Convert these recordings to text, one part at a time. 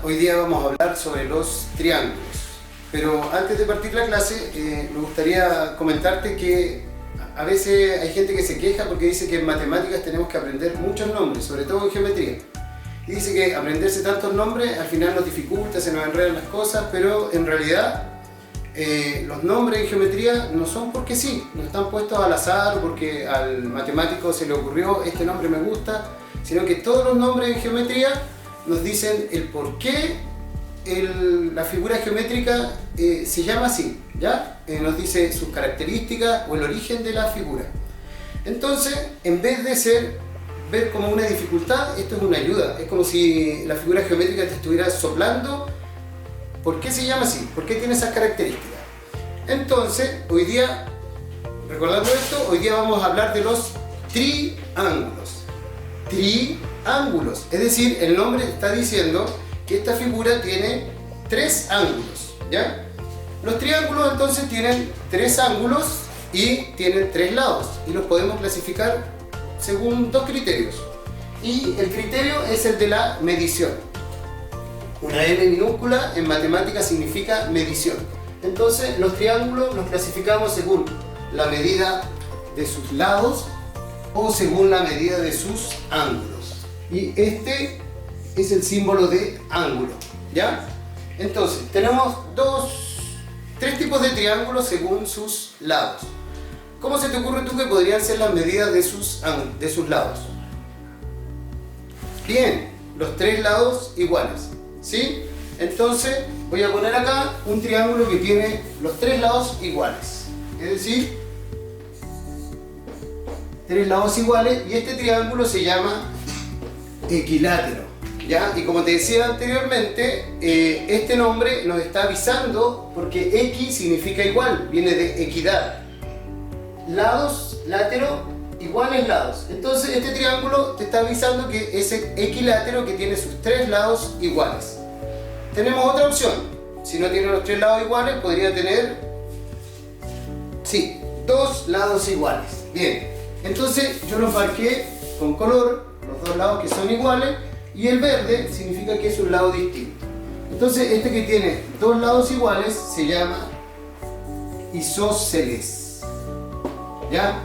Hoy día vamos a hablar sobre los triángulos, pero antes de partir la clase me gustaría comentarte que a veces hay gente que se queja porque dice que en matemáticas tenemos que aprender muchos nombres, sobre todo en geometría. Y dice que aprenderse tantos nombres al final nos dificulta, se nos enredan las cosas, pero en realidad los nombres en geometría no son porque sí, no están puestos al azar o porque al matemático se le ocurrió este nombre me gusta, sino que todos los nombres en geometría nos dicen el por qué la figura geométrica se llama así, ¿ya? Nos dice sus características o el origen de la figura. Entonces, en vez de ver como una dificultad, esto es una ayuda. Es como si la figura geométrica te estuviera soplando. ¿Por qué se llama así? ¿Por qué tiene esas características? Entonces, hoy día, recordando esto, hoy día vamos a hablar de los triángulos. Triángulos, es decir, el nombre está diciendo que esta figura tiene tres ángulos, ¿ya? Los triángulos entonces tienen tres ángulos y tienen tres lados y los podemos clasificar según dos criterios. Y el criterio es el de la medición. Una M minúscula en matemáticas significa medición. Entonces los triángulos los clasificamos según la medida de sus lados o según la medida de sus ángulos. Y este es el símbolo de ángulo, ¿ya? Entonces tenemos tres tipos de triángulos según sus lados. ¿Cómo se te ocurre tú que podrían ser las medidas de sus lados? Bien, los tres lados iguales, ¿sí? Entonces voy a poner acá un triángulo que tiene los tres lados iguales, es decir, tres lados iguales, y este triángulo se llama equilátero, ¿ya? Y como te decía anteriormente, este nombre nos está avisando porque X significa igual, viene de equidad. Lados, látero, iguales lados. Entonces este triángulo te está avisando que es equilátero, que tiene sus tres lados iguales. Tenemos otra opción. Si no tiene los tres lados iguales, podría tener, sí, dos lados iguales. Bien, entonces yo los marqué con color, los dos lados que son iguales, y el verde significa que es un lado distinto. Entonces este que tiene dos lados iguales se llama isósceles, ¿ya?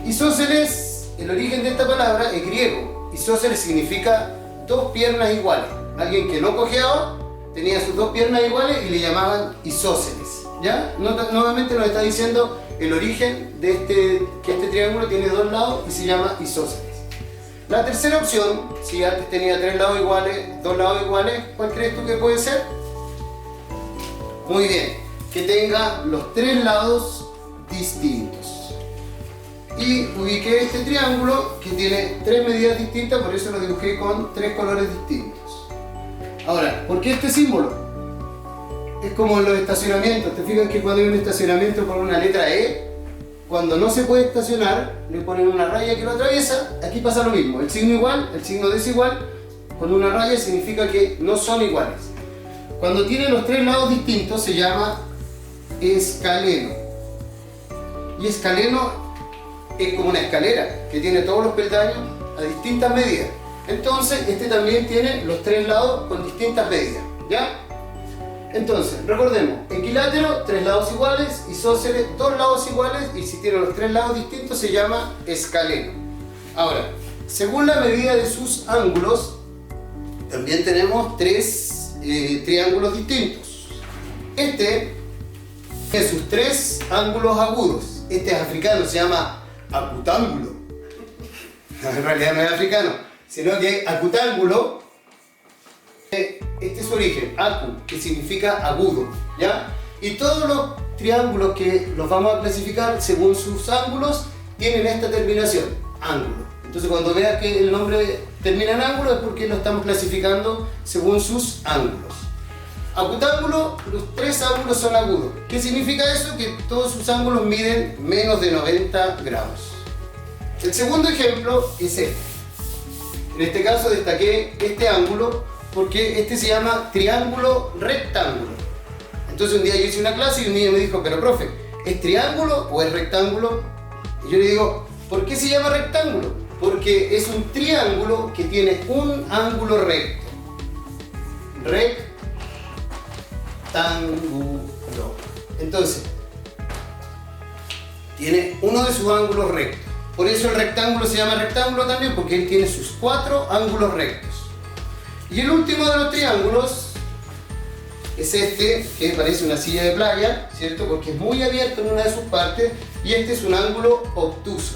Isósceles, el origen de esta palabra es griego. Isósceles significa dos piernas iguales. Alguien que no cojeaba tenía sus dos piernas iguales y le llamaban isósceles, ¿ya? Nuevamente nos está diciendo el origen de que este triángulo tiene dos lados y se llama isósceles. La tercera opción, si antes tenía tres lados iguales, dos lados iguales, ¿cuál crees tú que puede ser? Muy bien, que tenga los tres lados distintos. Y ubiqué este triángulo que tiene tres medidas distintas, por eso lo dibujé con tres colores distintos. Ahora, ¿por qué este símbolo? Es como en los estacionamientos. ¿Te fijas que cuando hay un estacionamiento con una letra E, cuando no se puede estacionar, le ponen una raya que lo atraviesa? Aquí pasa lo mismo. El signo igual, el signo desigual, con una raya significa que no son iguales. Cuando tiene los tres lados distintos se llama escaleno. Y escaleno es como una escalera que tiene todos los peldaños a distintas medidas. Entonces este también tiene los tres lados con distintas medidas, ¿ya? Entonces, recordemos, equilátero, tres lados iguales, isósceles, dos lados iguales, y si tiene los tres lados distintos se llama escaleno. Ahora, según la medida de sus ángulos, también tenemos tres triángulos distintos. Este tiene sus tres ángulos agudos. Este es africano, se llama acutángulo. En realidad no es africano, sino que acutángulo, este es su origen, acu, que significa agudo, ¿ya? Y todos los triángulos que los vamos a clasificar según sus ángulos tienen esta terminación, ángulo. Entonces cuando veas que el nombre termina en ángulo es porque lo estamos clasificando según sus ángulos. Acutángulo, los tres ángulos son agudos. ¿Qué significa eso? Que todos sus ángulos miden menos de 90 grados. El segundo ejemplo es este. En este caso destaqué este ángulo porque este se llama triángulo rectángulo. Entonces un día yo hice una clase y un niño me dijo, pero profe, ¿es triángulo o es rectángulo? Y yo le digo, ¿por qué se llama rectángulo? Porque es un triángulo que tiene un ángulo recto. rectángulo. Entonces, tiene uno de sus ángulos rectos. Por eso el rectángulo se llama rectángulo también, porque él tiene sus 4 ángulos rectos. Y el último de los triángulos es este, que parece una silla de playa, ¿cierto? Porque es muy abierto en una de sus partes, y este es un ángulo obtuso.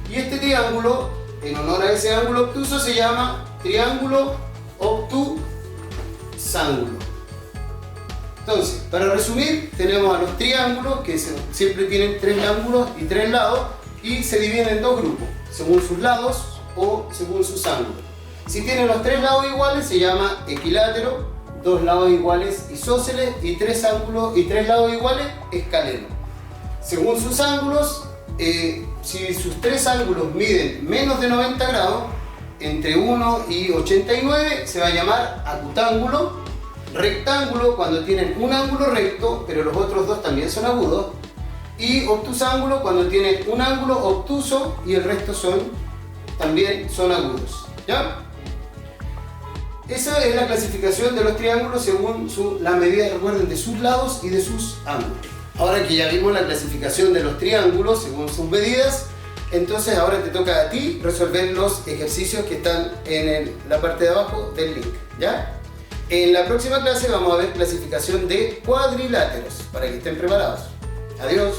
Y este triángulo, en honor a ese ángulo obtuso, se llama triángulo obtusángulo. Entonces, para resumir, tenemos a los triángulos que siempre tienen 3 ángulos y 3 lados, y se dividen en 2 grupos, según sus lados o según sus ángulos. Si tienen los 3 lados iguales, se llama equilátero, 2 lados iguales isósceles, y 3 ángulos y 3 lados iguales escaleno. Según sus ángulos, si sus 3 ángulos miden menos de 90 grados, entre 1 y 89, se va a llamar acutángulo. Rectángulo cuando tienen un ángulo recto, pero los otros 2 también son agudos. Y obtusángulo cuando tienen un ángulo obtuso y el resto también son agudos. ¿Ya? Esa es la clasificación de los triángulos según la medida, recuerden, de sus lados y de sus ángulos. Ahora que ya vimos la clasificación de los triángulos según sus medidas, entonces ahora te toca a ti resolver los ejercicios que están en la parte de abajo del link. ¿Ya? En la próxima clase vamos a ver clasificación de cuadriláteros, para que estén preparados. Adiós.